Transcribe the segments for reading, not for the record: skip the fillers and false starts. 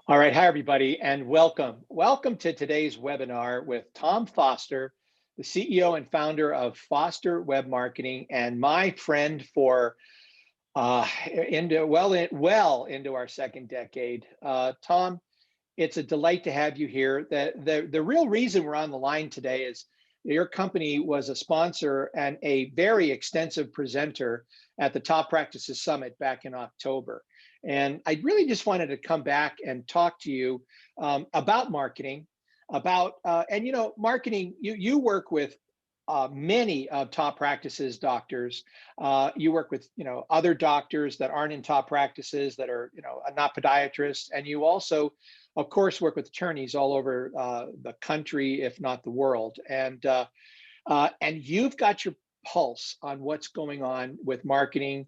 All right. Hi, everybody, and welcome. Welcome to today's webinar with Tom Foster, the CEO and founder of Foster Web Marketing, and my friend for well into our second decade. Tom, it's a delight to have you here. The real reason we're on the line today is your company was a sponsor and a very extensive presenter at the Top Practices Summit back in October. And I really just wanted to come back and talk to you about marketing, marketing. You work with many of Top Practices doctors. You work with other doctors that aren't in Top Practices that are not podiatrists, and you also, of course, work with attorneys all over the country, if not the world. And you've got your pulse on what's going on with marketing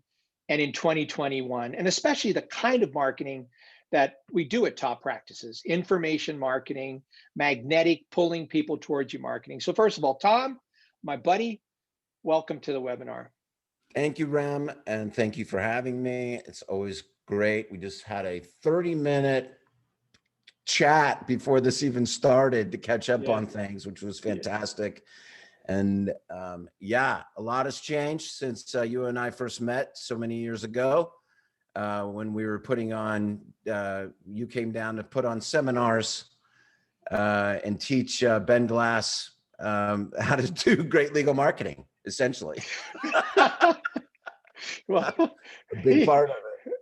and in 2021, and especially the kind of marketing that we do at Top Practices: information marketing, magnetic, pulling people towards you marketing. So first of all, Tom, my buddy, welcome to the webinar. Thank you, Rem, and thank you for having me. It's always great. We just had a 30-minute chat before this even started to catch up on things, which was fantastic. And yeah, a lot has changed since you and I first met so many years ago when we were putting on, you came down to put on seminars and teach Ben Glass how to do great legal marketing, essentially. Well, a big part of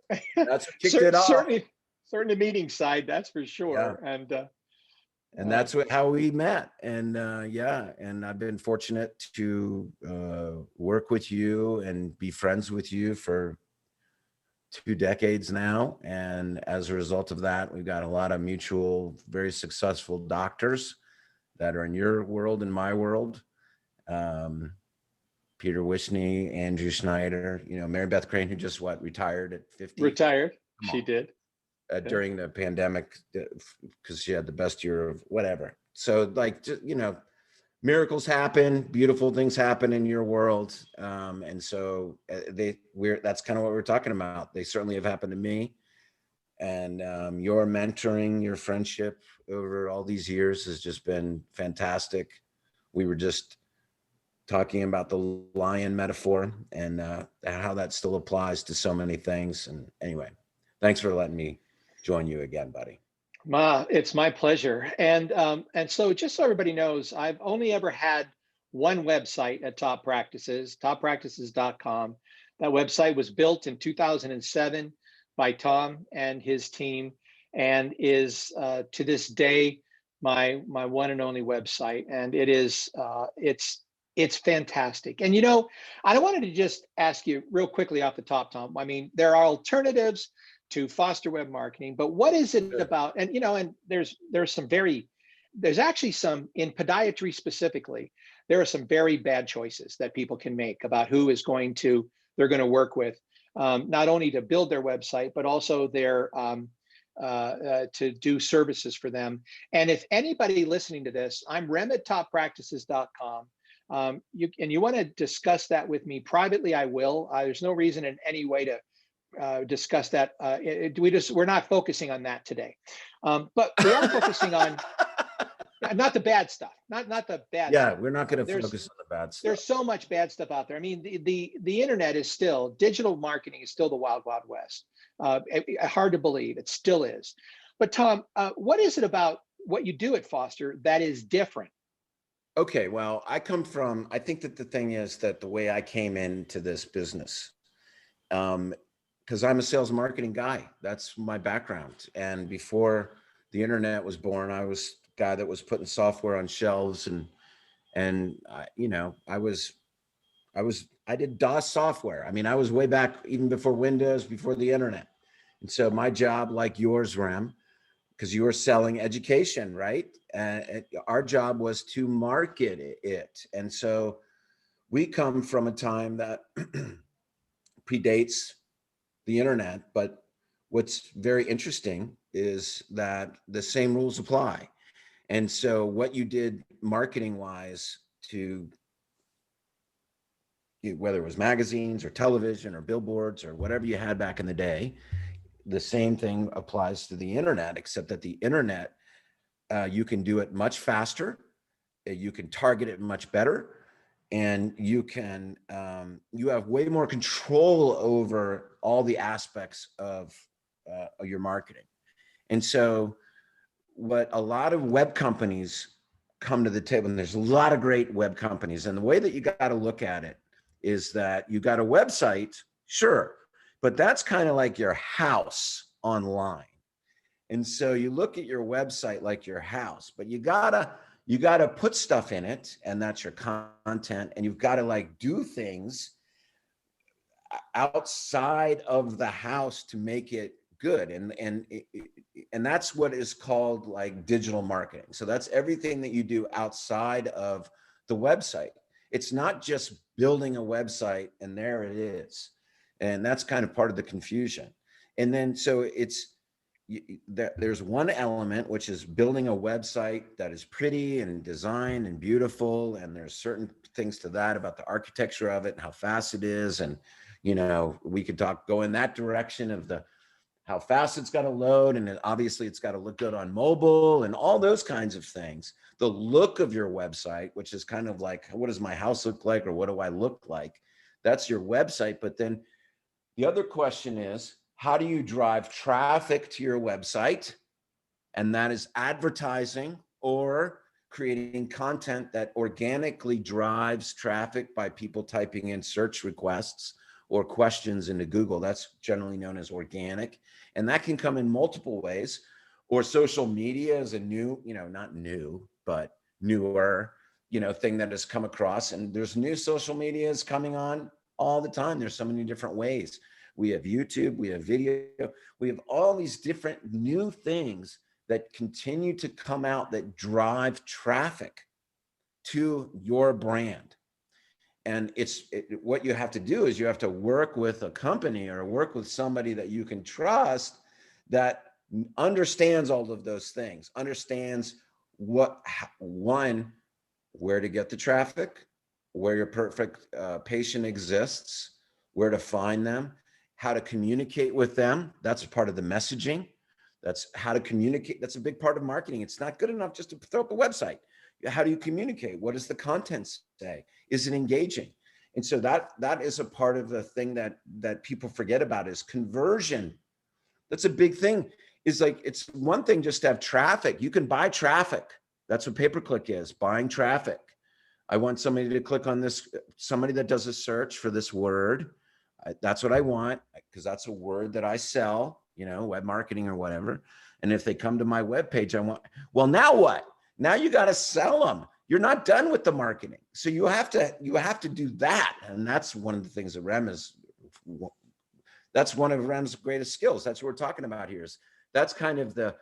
it. That's what kicked it off. Certainly the meeting side, that's for sure. Yeah. And that's how we met. And and I've been fortunate to work with you and be friends with you for 2 decades now. And as a result of that, we've got a lot of mutual, very successful doctors that are in your world and my world. Peter Wishney, Andrew Schneider, Mary Beth Crane, who just retired at 50. Retired. She did. During the pandemic, because she had the best year of whatever. So miracles happen, beautiful things happen in your world. And so that's kind of what we're talking about. They certainly have happened to me. And your mentoring, your friendship over all these years has just been fantastic. We were just talking about the lion metaphor and how that still applies to so many things. And anyway, thanks for letting me join you again, buddy. It's my pleasure. And so just so everybody knows, I've only ever had one website at Top Practices, toppractices.com. That website was built in 2007 by Tom and his team, and is to this day my one and only website. And it is it's fantastic. And I wanted to just ask you real quickly off the top, Tom. I mean, there are alternatives to Foster Web Marketing, but what is it about? And and there's actually some, in podiatry specifically, there are some very bad choices that people can make about who is they're going to work with, not only to build their website, but also to do services for them. And if anybody listening to this, I'm Rem at toppractices.com. You want to discuss that with me privately, I will. There's no reason in any way to discuss that. We're not focusing on that today, but we are focusing on not the bad stuff, not the bad. Yeah, stuff. We're not going to focus on the bad stuff. There's so much bad stuff out there. I mean, the internet is still, digital marketing is still the wild west. Hard to believe, it still is. But Tom, what is it about what you do at Foster that is different? Okay, well, I think that the thing is that the way I came into this business, because I'm a sales marketing guy. That's my background. And before the internet was born, I was a guy that was putting software on shelves, and I did DOS software. I mean, I was way back even before Windows, before the internet. And so my job, like yours, Rem, because you were selling education, right? Our job was to market it. And so we come from a time that predates the internet, but what's very interesting is that the same rules apply. And so what you did marketing wise to, whether it was magazines or television or billboards or whatever you had back in the day, the same thing applies to the internet, except that the internet, you can do it much faster, you can target it much better, and you can you have way more control over all the aspects of your marketing. And so what a lot of web companies come to the table, and there's a lot of great web companies, and the way that you got to look at it is that you got a website, sure, but that's kind of like your house online. And so you look at your website like your house, but you gotta put stuff in it, and that's your content, and you've got to like do things outside of the house to make it good. And that's what is called like digital marketing. So that's everything that you do outside of the website. It's not just building a website and there it is. And that's kind of part of the confusion. And then so there's one element, which is building a website that is pretty and designed and beautiful, and there's certain things to that about the architecture of it and how fast it is. And we could go in that direction of how fast it's got to load, and obviously it's got to look good on mobile and all those kinds of things. The look of your website, which is kind of like, what does my house look like, or what do I look like? That's your website. But then the other question is, how do you drive traffic to your website? And that is advertising or creating content that organically drives traffic by people typing in search requests or questions into Google. That's generally known as organic. And that can come in multiple ways. Or social media is a new, not new, but newer, thing that has come across. And there's new social medias coming on all the time. There's so many different ways. We have YouTube, we have video, we have all these different new things that continue to come out that drive traffic to your brand. And what you have to do is you have to work with a company or work with somebody that you can trust that understands all of those things, understands where to get the traffic, where your perfect patient exists, where to find them, how to communicate with them. That's part of the messaging. That's how to communicate. That's a big part of marketing. It's not good enough just to throw up a website. How do you communicate? What does the content say? Is it engaging? And so that is a part of the thing that people forget about is conversion. That's a big thing. It's like, it's one thing just to have traffic. You can buy traffic. That's what pay-per-click is, buying traffic. I want somebody to click on this, somebody that does a search for this word. That's what I want, because that's a word that I sell, web marketing or whatever. And if they come to my webpage, well, now what? Now you got to sell them. You're not done with the marketing. So you have to do that. And that's one of the things that that's one of Rem's greatest skills. That's what we're talking about here. That's kind of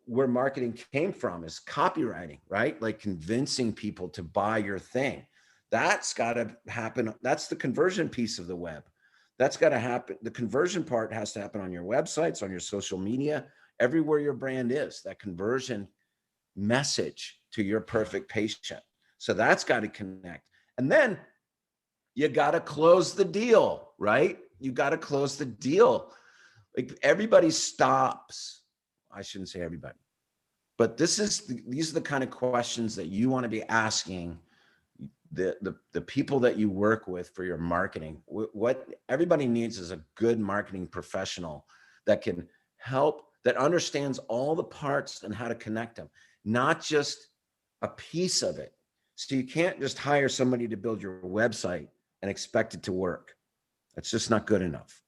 where marketing came from, is copywriting, right? Like convincing people to buy your thing. That's got to happen. That's the conversion piece of the web. That's got to happen. The conversion part has to happen on your websites, on your social media, everywhere your brand is, that conversion message to your perfect patient. So that's got to connect. And then you got to close the deal, right? You got to close the deal. Like everybody stops. I shouldn't say everybody, but these are the kind of questions that you want to be asking the people that you work with for your marketing. What everybody needs is a good marketing professional that can help, that understands all the parts and how to connect them, not just a piece of it. So you can't just hire somebody to build your website and expect it to work. That's just not good enough.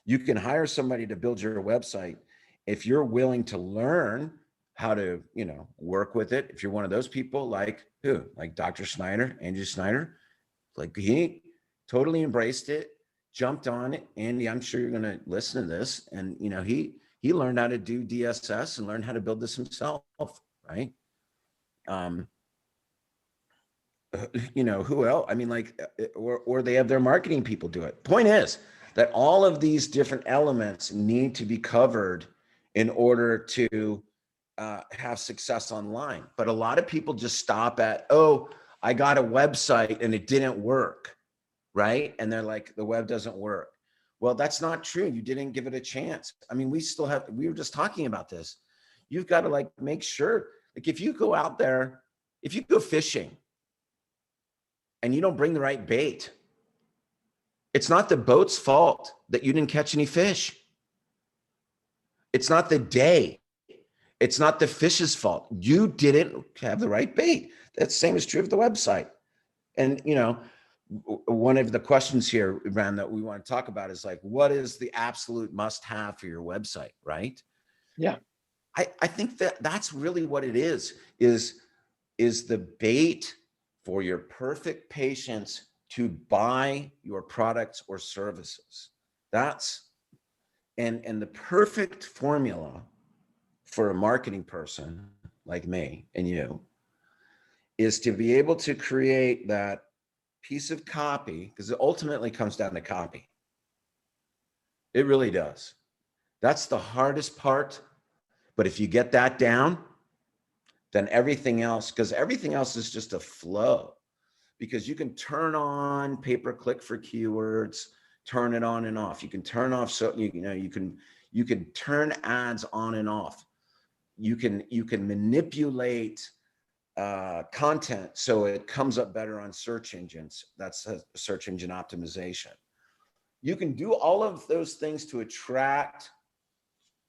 You can hire somebody to build your website if you're willing to learn how to, work with it. If you're one of those people like Dr. Snyder, Andrew Snyder, like he totally embraced it, jumped on it. Andy, I'm sure you're going to listen to this. And, he learned how to do DSS and learned how to build this himself, right? Who else? I mean, or they have their marketing people do it. Point is that all of these different elements need to be covered in order to have success online. But a lot of people just stop at, I got a website and it didn't work, right? And they're like, the web doesn't work. Well, that's not true. You didn't give it a chance. I mean, we were just talking about this. You've got to like make sure, like if you go out there, if you go fishing and you don't bring the right bait, it's not the boat's fault that you didn't catch any fish. It's not the day. It's not the fish's fault. You didn't have the right bait. That same is true of the website. And, one of the questions here, Rem, that we want to talk about is like, what is the absolute must have for your website, right? Yeah. I think that that's really what it is the bait for your perfect patients to buy your products or services. That's, and the perfect formula for a marketing person like me and you is to be able to create that piece of copy, because it ultimately comes down to copy. It really does. That's the hardest part. But if you get that down, then everything else, because everything else is just a flow, because you can turn on pay-per-click for keywords, turn it on and off. You can turn off, so you can turn ads on and off. You can manipulate content so it comes up better on search engines. That's a search engine optimization. You can do all of those things to attract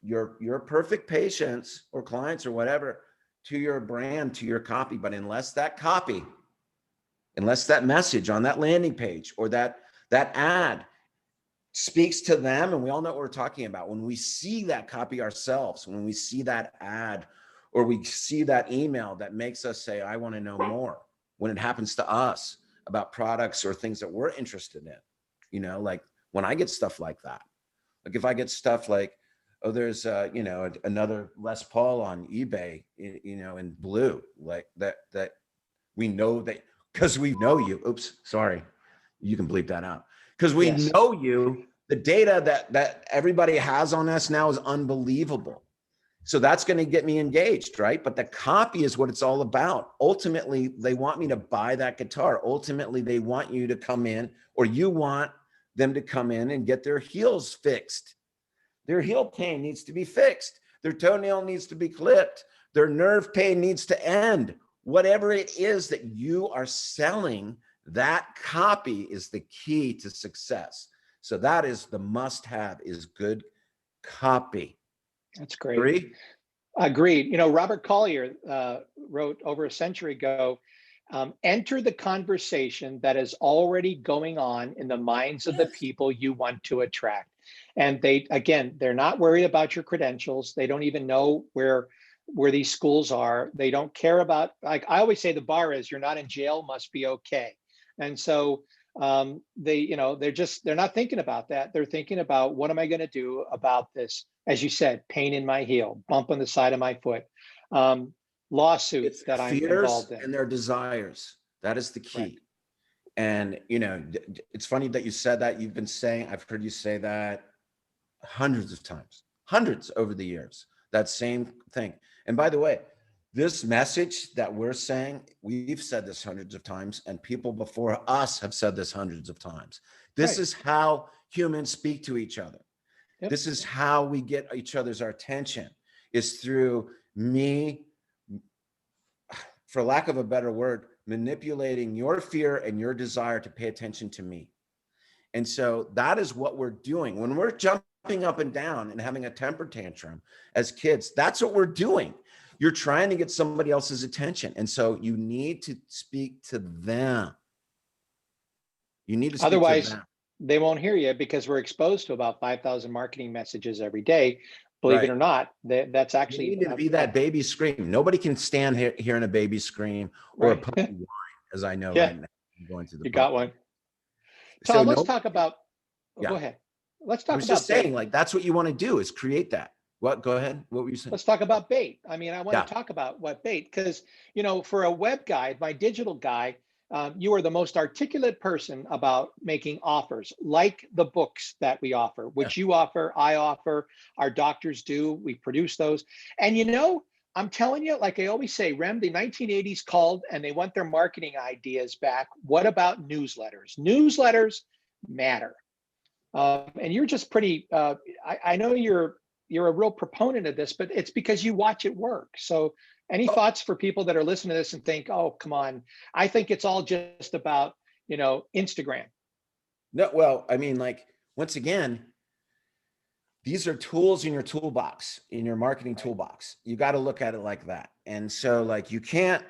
your perfect patients or clients or whatever to your brand, to your copy. But unless that message on that landing page or that ad speaks to them, and we all know what we're talking about, when we see that copy ourselves, when we see that ad or we see that email that makes us say, I want to know more, when it happens to us about products or things that we're interested in, like when I get stuff like that, like if I get stuff like, oh, there's another Les Paul on eBay, in blue, like that we know that because we know you. Oops, sorry, you can bleep that out. Because we know you, the data that everybody has on us now is unbelievable. So that's going to get me engaged, right? But the copy is what it's all about. Ultimately, they want me to buy that guitar. Ultimately, they want you to come in, or you want them to come in and get their heels fixed. Their heel pain needs to be fixed. Their toenail needs to be clipped. Their nerve pain needs to end. Whatever it is that you are selling, that copy is the key to success. So that is the must-have, is good copy. That's great. Agree? Agreed. Robert Collier wrote over a century ago, enter the conversation that is already going on in the minds of the people you want to attract. And they're not worried about your credentials. They don't even know where these schools are. They don't care about, like I always say, the bar is, you're not in jail, must be okay. And so they're not thinking about that. They're thinking about, what am I going to do about this? As you said, pain in my heel, bump on the side of my foot, lawsuit It's that I'm fears involved in. and their desires. That is the key. Right. And, it's funny that you said that. I've heard you say that hundreds of times, hundreds over the years, that same thing. And by the way, this message that we're saying, we've said this hundreds of times, and people before us have said this hundreds of times. This is how humans speak to each other. Yep. This is how we get each other's attention, is through me, for lack of a better word, manipulating your fear and your desire to pay attention to me. And so that is what we're doing. When we're jumping up and down and having a temper tantrum as kids, that's what we're doing. You're trying to get somebody else's attention. And so you need to speak to them. You need to speak Otherwise, to them. They won't hear you, because we're exposed to about 5,000 marketing messages every day. Believe it or not, that's actually, you need to be that baby scream. Nobody can stand hearing a baby scream or a puppy whine, as I know right now. I'm going through the you got one. So Tom, let's talk about, go ahead. Let's talk I was about just saying, like, that's what you want to do, is create that. What? Go ahead. What were you saying? Let's talk about bait. I mean, I want to talk about what bait, because, for a web guy, my digital guy, you are the most articulate person about making offers, like the books that we offer, which you offer, I offer, our doctors do. We produce those. And, I'm telling you, like I always say, Rem, the 1980s called and they want their marketing ideas back. What about newsletters? Newsletters matter. And you're just pretty, I know you're a real proponent of this, but it's because you watch it work. So any Oh, thoughts for people that are listening to this and think, oh, come on, I think it's all just about, Instagram. no, well, I mean, like, once again, these are tools in your toolbox, in your marketing Right. toolbox. You got to look at it like that. And so, like, you can't,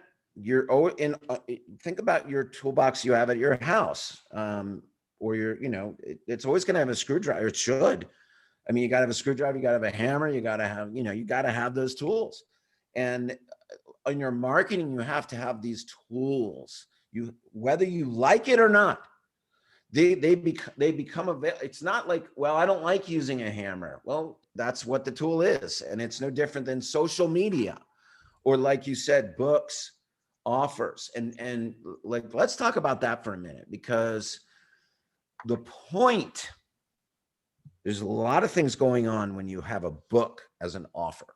think about your toolbox you have at your house, or it's always going to have a screwdriver. It should. I mean, you got to have a screwdriver, you got to have a hammer, you got to have, you got to have those tools. And in your marketing, you have to have these tools. Whether you like it or not, they become available. It's not like, well, I don't like using a hammer. Well, that's what the tool is, and it's no different than social media, or like you said, books, offers, and like, let's talk about that for a minute, because the point, there's a lot of things going on when you have a book as an offer.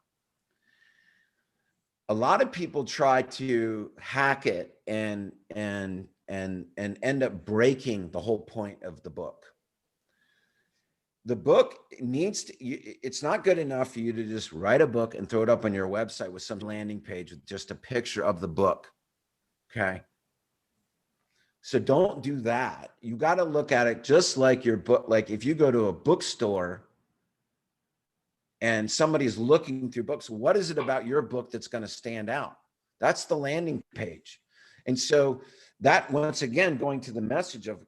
A lot of people try to hack it and end up breaking the whole point of the book. The book needs to, it's not good enough for you to just write a book and throw it up on your website with some landing page with just a picture of the book. Okay. So don't do that. You got to look at it just like your book. Like if you go to a bookstore and somebody's looking through books, what is it about your book that's going to stand out? That's the landing page. And so that, once again, going to the message of,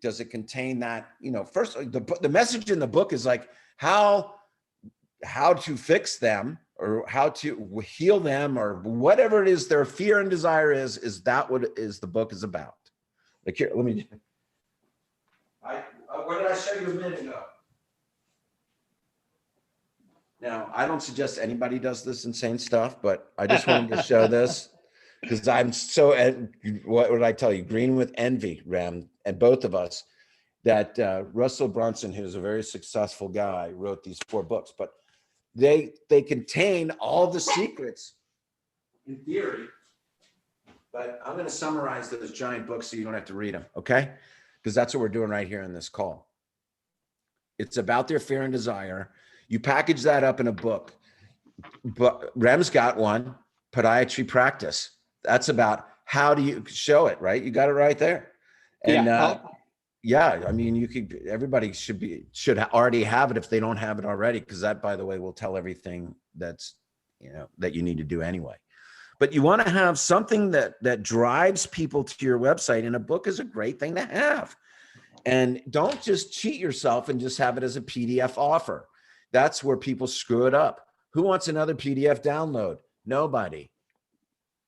does it contain that, first, the message in the book is like how to fix them, or how to heal them, or whatever it is their fear and desire is that what is the book is about. Like, here, let me, what did I show you a minute ago? Now, I don't suggest anybody does this insane stuff, but I just wanted to show this because I'm so, what would I tell you? Green with envy, Rem, and both of us, that Russell Brunson, who's a very successful guy, wrote these 4 books, but they contain all the secrets in theory, but I'm going to summarize those giant books so you don't have to read them, okay? Because that's what we're doing right here in this call. It's about their fear and desire. You package that up in a book. But Rem's got one, Podiatry Practice. That's about how do you show it, right? You got it right there. And yeah, I mean, everybody should already have it if they don't have it already, because that, by the way, will tell everything that you need to do anyway. But you want to have something that drives people to your website, and a book is a great thing to have. And don't just cheat yourself and just have it as a PDF offer. That's where people screw it up. Who wants another PDF download? Nobody.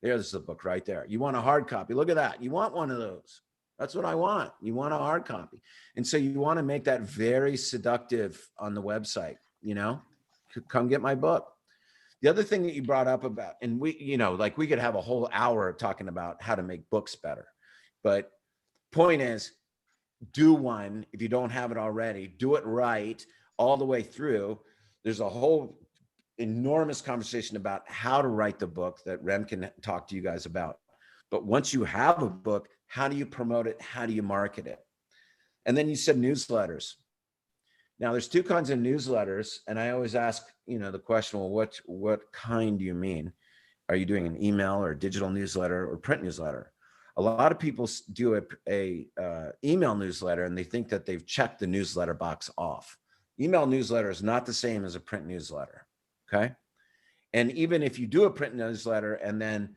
There's the book right there. You want a hard copy? Look at that. You want one of those. That's what I want. You want a hard copy. And so you want to make that very seductive on the website, come get my book. The other thing that you brought up about, and we, like we could have a whole hour talking about how to make books better, but point is, do one. If you don't have it already, do it right all the way through. There's a whole enormous conversation about how to write the book that Rem can talk to you guys about. But once you have a book, how do you promote it? How do you market it? And then you said newsletters. Now there's 2 kinds of newsletters. And I always ask, the question, well, what kind do you mean? Are you doing an email or a digital newsletter or print newsletter? A lot of people do a email newsletter and they think that they've checked the newsletter box off. Email newsletter is not the same as a print newsletter, okay? And even if you do a print newsletter and then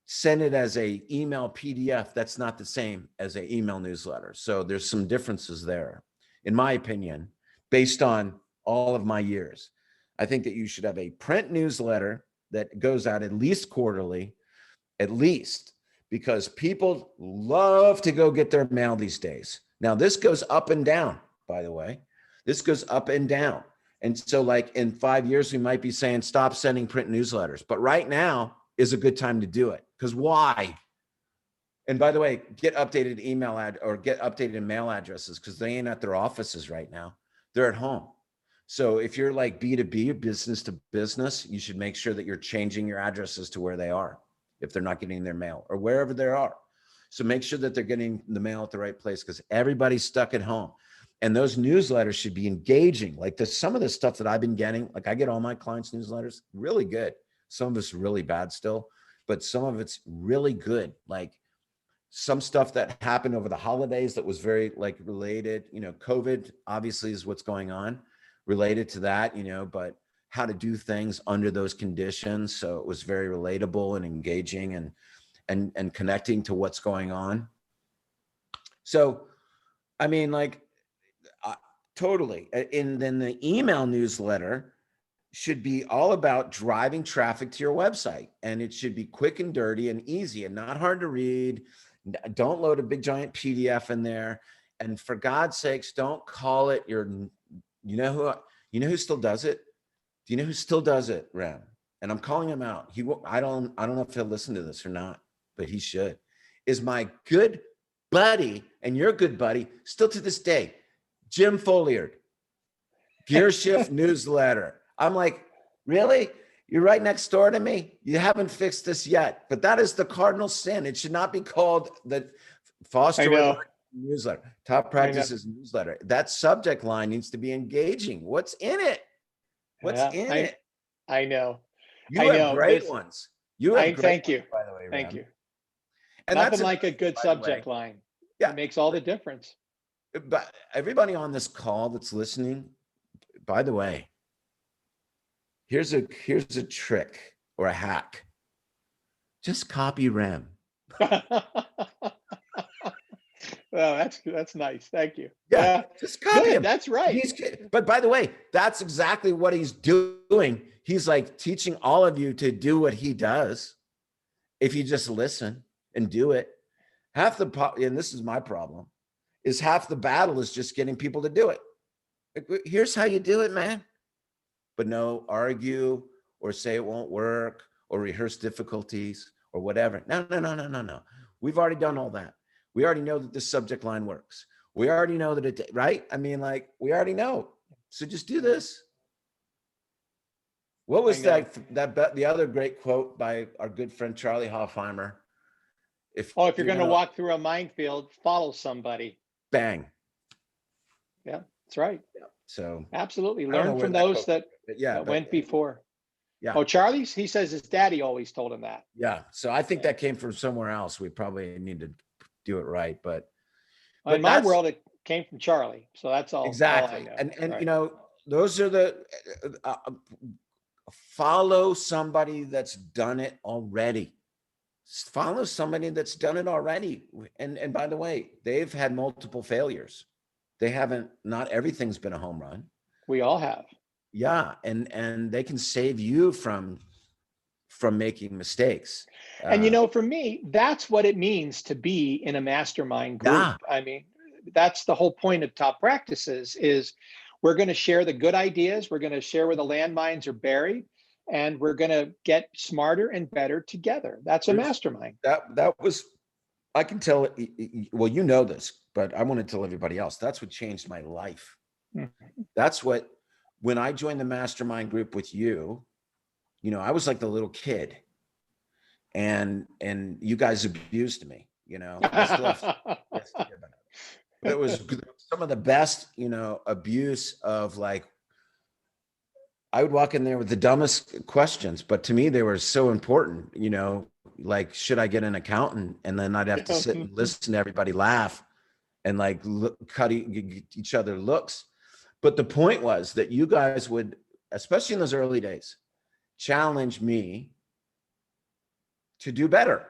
send it as a email PDF, that's not the same as a email newsletter. So there's some differences there, in my opinion, based on all of my years. I think that you should have a print newsletter that goes out at least quarterly, at least, because people love to go get their mail these days. Now, this goes up and down, by the way. This goes up and down. And so like in 5 years, we might be saying, stop sending print newsletters. But right now is a good time to do it. Because why? And by the way, get updated get updated mail addresses, because they ain't at their offices right now. They're at home. So if you're like B2B, business to business, you should make sure that you're changing your addresses to where they are, if they're not getting their mail, or wherever they are. So make sure that they're getting the mail at the right place, because everybody's stuck at home. And those newsletters should be engaging. Like some of the stuff that I've been getting, like I get all my clients' newsletters, really good. Some of it's really bad still, but some of it's really good. Like some stuff that happened over the holidays that was very like related, COVID obviously is what's going on related to that, but how to do things under those conditions. So it was very relatable and engaging and connecting to what's going on. So, I mean, like, totally. And then the email newsletter should be all about driving traffic to your website. And it should be quick and dirty and easy and not hard to read. Don't load a big giant PDF in there. And for God's sakes, don't call it you know who still does it? Do you know who still does it, Rem? And I'm calling him out. I don't know if he'll listen to this or not, but he should. Is my good buddy and your good buddy still to this day, Jim Folliard, Gear Shift newsletter. I'm like, really? You're right next door to me. You haven't fixed this yet, but that is the cardinal sin. It should not be called the Foster newsletter, Top Practices newsletter. That subject line needs to be engaging. What's in it? What's in it? I know. You have great ones. Thank you. By the way, thank Rem. you. And nothing like a good subject line. Yeah, it makes all the difference. But everybody on this call that's listening, by the way, here's a trick or a hack. Just copy Rem. Well, that's nice. Thank you. Yeah, just copy him. That's right. But by the way, that's exactly what he's doing. He's like teaching all of you to do what he does. If you just listen and do it, and this is my problem, is half the battle is just getting people to do it. Like, here's how you do it, man. But no, argue or say it won't work or rehearse difficulties or whatever. No. We've already done all that. We already know that this subject line works. We already know that it, right? I mean, like, we already know. So just do this. What was the other great quote by our good friend Charlie Hoffheimer? If you're going to walk through a minefield, follow somebody. Bang. Yeah, that's right. Yeah. So absolutely learn from those that went before. Yeah. Oh, Charlie's, he says his daddy always told him that. Yeah. So I think that came from somewhere else. We probably need to do it right. But in my world, it came from Charlie. So that's all. Exactly. All I know. And right. Those are the follow somebody that's done it already. Follow somebody that's done it already. And by the way, they've had multiple failures. Not everything's been a home run. We all have. Yeah. And they can save you from making mistakes. And for me, that's what it means to be in a mastermind group. Yeah. I mean, that's the whole point of Top Practices is we're going to share the good ideas. We're going to share where the landmines are buried. And we're going to get smarter and better together. That's a mastermind. That was, I can tell, well, you know this, but I want to tell everybody else. That's what changed my life. Mm-hmm. That's what, when I joined the mastermind group with you, I was like the little kid and you guys abused me, but it was some of the best, abuse of like, I would walk in there with the dumbest questions, but to me, they were so important, like, should I get an accountant? And then I'd have to sit and listen to everybody laugh and like cut each other looks. But the point was that you guys would, especially in those early days, challenge me to do better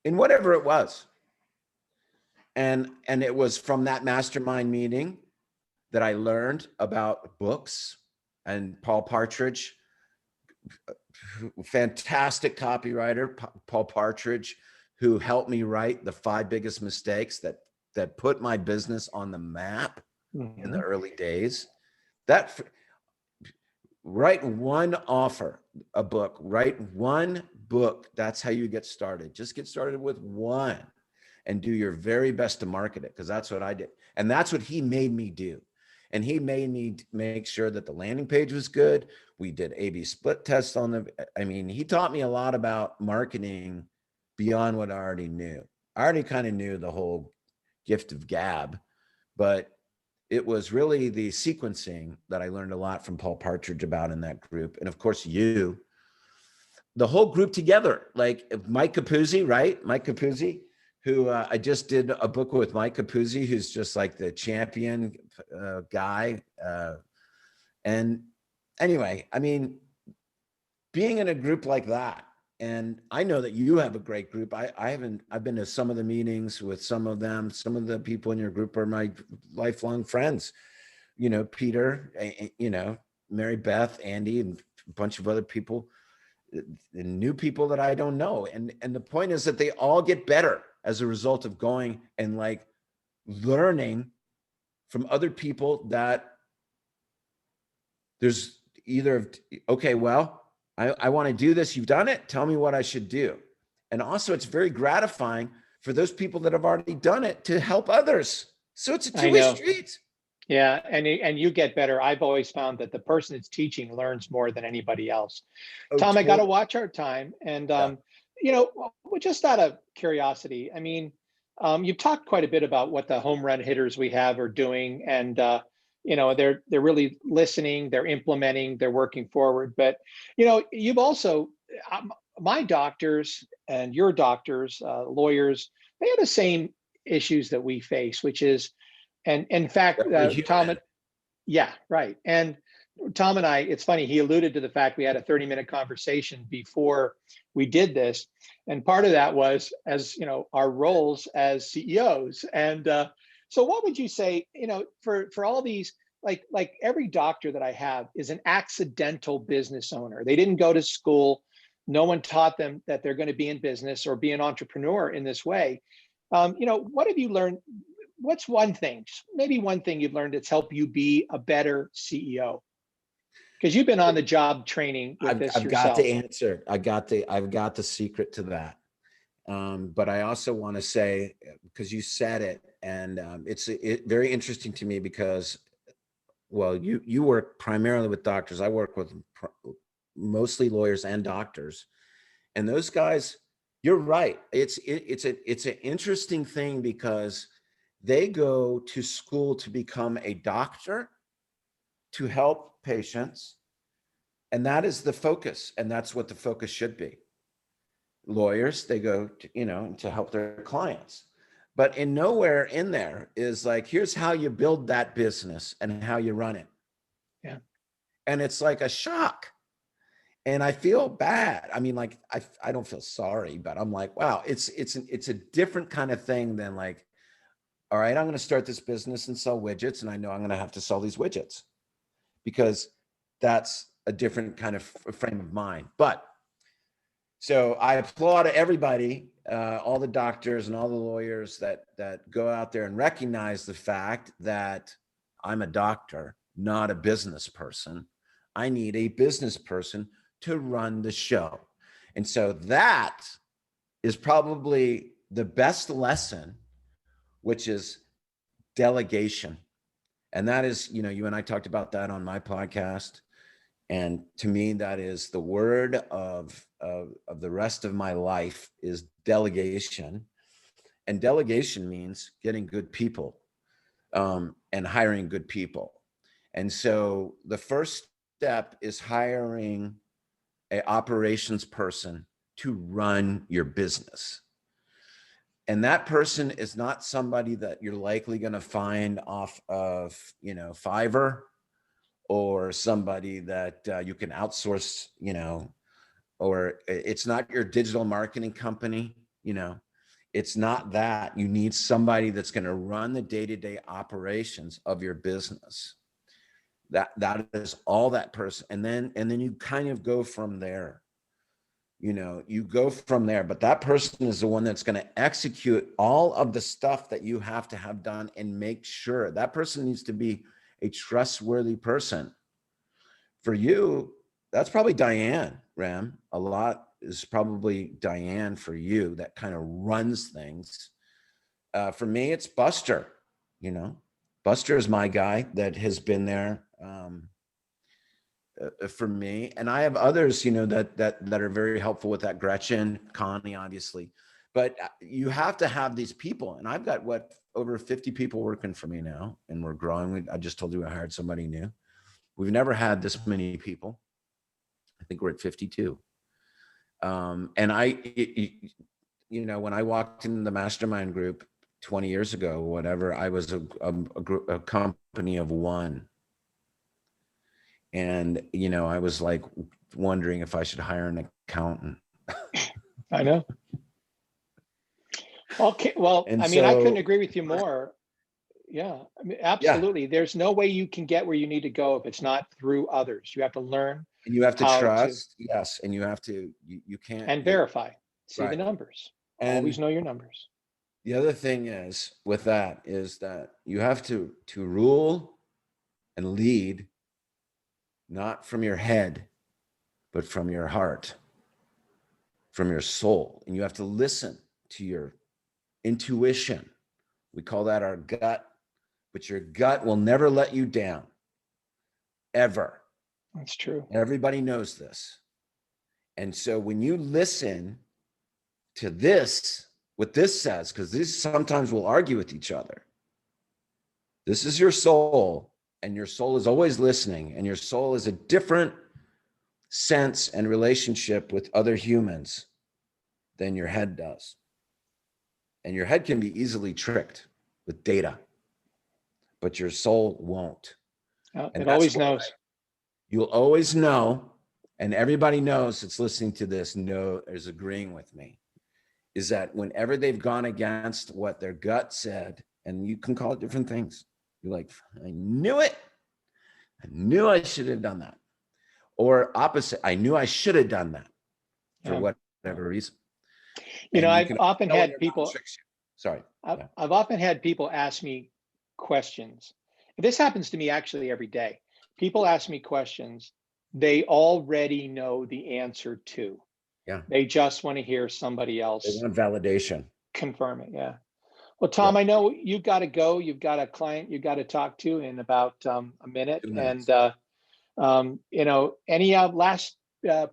in whatever it was. And it was from that mastermind meeting that I learned about books. And Paul Partridge, fantastic copywriter, Paul Partridge, who helped me write the 5 biggest mistakes that put my business on the map in the early days. Write one book. That's how you get started. Just get started with one and do your very best to market it, because that's what I did. And that's what he made me do. And he made me make sure that the landing page was good. We did A/B split tests on he taught me a lot about marketing beyond what I already knew. I already kind of knew the whole gift of gab, but it was really the sequencing that I learned a lot from Paul Partridge about in that group. And of course, you, the whole group together, like Mike Capuzzi, right? Mike Capuzzi, who I just did a book with Mike Capuzzi, who's just like the champion guy. And anyway, I mean, being in a group like that, and I know that you have a great group. I've been to some of the meetings with some of them. Some of the people in your group are my lifelong friends. You know, Peter, you know, Mary Beth, Andy, and a bunch of other people, and new people that I don't know. And the point is that they all get better as a result of going and like learning from other people that there's either, okay, well, I want to do this. You've done it. Tell me what I should do. And also it's very gratifying for those people that have already done it to help others. So it's a I two-way know. street. Yeah, and you get better. I've always found that the person that's teaching learns more than anybody else. Oh, Tom, I got to totally. watch our time, and Yeah. you know, just out of curiosity, I mean, you've talked quite a bit about what the home run hitters we have are doing, and you know, they're really listening, they're implementing, they're working forward. But you know, you've also my doctors and your doctors, lawyers, they have the same issues that we face, which is, and in fact, That we're Tom, human. yeah, right. And Tom and I, it's funny, he alluded to the fact we had a 30-minute conversation before we did this. And part of that was, as you know, our roles as CEOs. And so what would you say, you know, for all these, like every doctor that I have is an accidental business owner. They didn't go to school. No one taught them that they're going to be in business or be an entrepreneur in this way. You know, what have you learned? What's one thing, maybe one thing you've learned that's helped you be a better CEO? Because you've been on the job training with this I've got the yourself. answer. I've got the secret to that. But I also want to say, because you said it, and it's very interesting to me because, well, you work primarily with doctors. I work with mostly lawyers and doctors, and those guys, you're right. It's an interesting thing because they go to school to become a doctor to help patients, and that is the focus, and that's what the focus should be. Lawyers, they go to, you know, to help their clients, but in nowhere in there is like, here's how you build that business and how you run it. Yeah. And it's like a shock, and I feel bad. I mean, like, I don't feel sorry, but I'm like, wow, it's a different kind of thing than like, all right, I'm going to start this business and sell widgets, and I know I'm going to have to sell these widgets, because that's a different kind of frame of mind. But so I applaud everybody, all the doctors and all the lawyers that go out there and recognize the fact that I'm a doctor, not a business person. I need a business person to run the show. And so that is probably the best lesson, which is delegation. And that is, you know, you and I talked about that on my podcast. And to me, that is the word of the rest of my life is delegation. And delegation means getting good people, and hiring good people. And so the first step is hiring an operations person to run your business. And that person is not somebody that you're likely going to find off of, you know, Fiverr, or somebody that you can outsource, you know, or it's not your digital marketing company, you know, it's not that. You need somebody that's going to run the day-to-day operations of your business. That is all that person. And then you kind of go from there. You know, you go from there, but that person is the one that's going to execute all of the stuff that you have to have done, and make sure that person needs to be a trustworthy person. For you, that's probably Diane, Rem. A lot is probably Diane for you that kind of runs things. For me, it's Buster. You know, Buster is my guy that has been there for me, and I have others, you know, that are very helpful with that. Gretchen, Connie, obviously, But you have to have these people. And I've got over 50 people working for me now, and we're growing. I just told you I hired somebody new. We've never had this many people. I think we're at 52. And when I walked in the mastermind group 20 years ago, whatever, I was a company of one. And, I was like wondering if I should hire an accountant. I know. Okay. Well, And I mean, I couldn't agree with you more. Yeah, I mean, absolutely. There's no way you can get where you need to go if it's not through others. You have to learn and you have to how trust. Yes. And you have to, you can't. and verify, see the Right. numbers. And always know your numbers. the other thing is with that is that you have to rule and lead, not from your head, but from your heart, from your soul. And you have to listen to your intuition. We call that our gut, but your gut will never let you down, ever. That's true. Everybody knows this. And so when you listen to this, what this says, because this sometimes will argue with each other. This is your soul, and your soul is always listening, and your soul is a different sense and relationship with other humans than your head does. And your head can be easily tricked with data, but your soul won't. It always knows. You'll always know, and everybody knows that's listening to this is agreeing with me, is that whenever they've gone against what their gut said, and you can call it different things, you're like, I knew it. I knew I should have done that. Or opposite, I knew I should have done that for whatever reason. I've often had people, sorry. I've often had people ask me questions. This happens to me actually every day. People ask me questions they already know the answer to. Yeah. They just want to hear somebody else. They want validation. Confirm it. Yeah. Well, Tom, I know you've got to go. You've got a client you've got to talk to in about a minute. 2 minutes. And, any last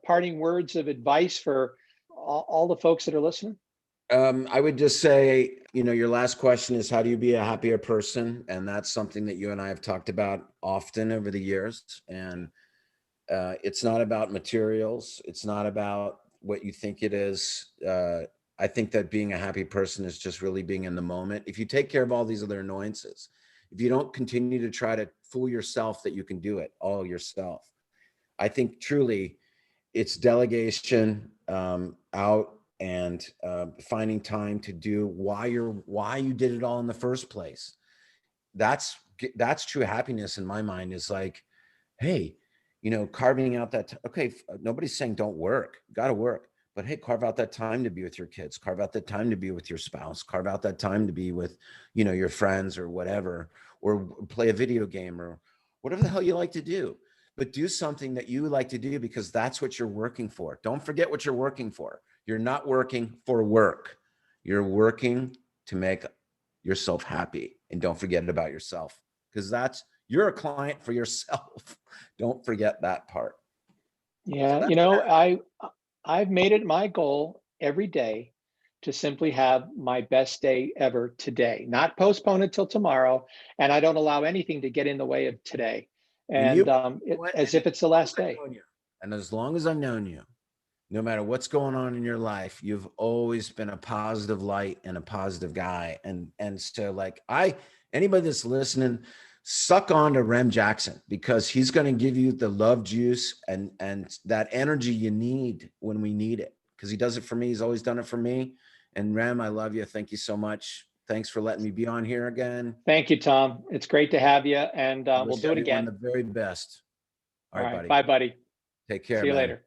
parting words of advice for all the folks that are listening? I would just say, your last question is, how do you be a happier person? And that's something that you and I have talked about often over the years. And it's not about materials. It's not about what you think it is. I think that being a happy person is just really being in the moment. If you take care of all these other annoyances, if you don't continue to try to fool yourself that you can do it all yourself, I think truly it's delegation out and finding time to do why you did it all in the first place. That's true happiness in my mind, is like, hey, carving out that, okay, nobody's saying don't work, you got to work, but hey, carve out that time to be with your kids, carve out that time to be with your spouse, carve out that time to be with, your friends or whatever, or play a video game or whatever the hell you like to do. But do something that you like to do, because that's what you're working for. Don't forget what you're working for. You're not working for work. You're working to make yourself happy. And don't forget about yourself, because you're a client for yourself. Don't forget that part. Yeah. I've made it my goal every day to simply have my best day ever today, not postpone it till tomorrow. And I don't allow anything to get in the way of today. And as if it's the last day. And as long as I've known you, no matter what's going on in your life, you've always been a positive light and a positive guy. And so anybody that's listening, suck on to Rem Jackson, because he's going to give you the love juice and that energy you need when we need it, because he does it for me. He's always done it for me. And Rem, I love you. Thank you so much. Thanks for letting me be on here again. Thank you, Tom. It's great to have you, and we'll do it again. The very best. All right, buddy. Bye, buddy. Take care. See you later.